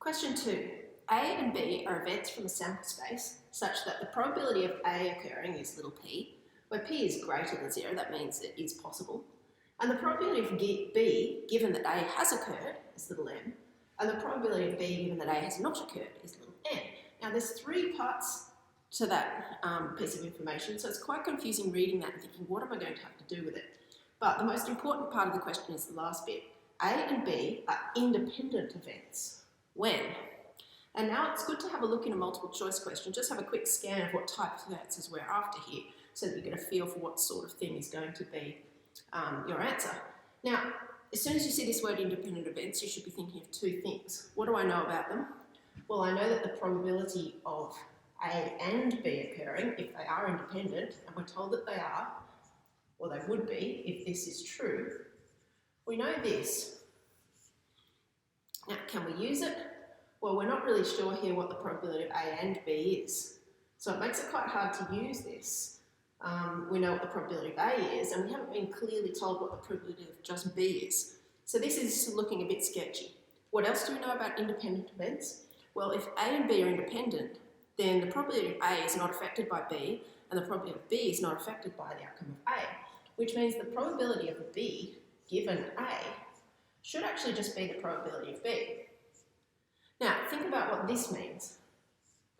Question 2. A and B are events from a sample space such that the probability of A occurring is little p, where p is greater than 0, that means it is possible, and the probability of B, given that A has occurred, is little m, and the probability of B, given that A has not occurred, is little n. Now there's 3 parts to that piece of information, so it's quite confusing reading that and thinking, what am I going to have to do with it? But the most important part of the question is the last bit. A and B are independent events. When? And now it's good to have a look in a multiple choice question. Just have a quick scan of what type of answers we're after here so that you get a feel for what sort of thing is going to be your answer. Now, as soon as you see this word independent events, you should be thinking of 2 things. What do I know about them? Well, I know that the probability of A and B occurring, if they are independent, and we're told that they are, or they would be if this is true, we know this. Now, can we use it? Well, we're not really sure here what the probability of A and B is. So it makes it quite hard to use this. We know what the probability of A is, and we haven't been clearly told what the probability of just B is. So this is looking a bit sketchy. What else do we know about independent events? Well, if A and B are independent, then the probability of A is not affected by B, and the probability of B is not affected by the outcome of A, which means the probability of B given A should actually just be the probability of B. Now, think about what this means.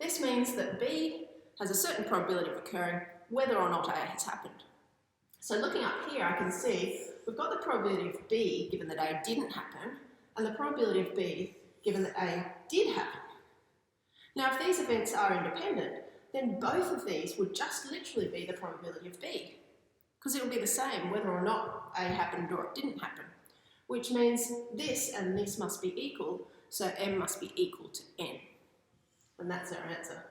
This means that B has a certain probability of occurring whether or not A has happened. So looking up here, I can see we've got the probability of B given that A didn't happen, and the probability of B given that A did happen. Now, if these events are independent, then both of these would just literally be the probability of B, because it will be the same whether or not A happened or it didn't happen, which means this and this must be equal, so m must be equal to n. And that's our answer.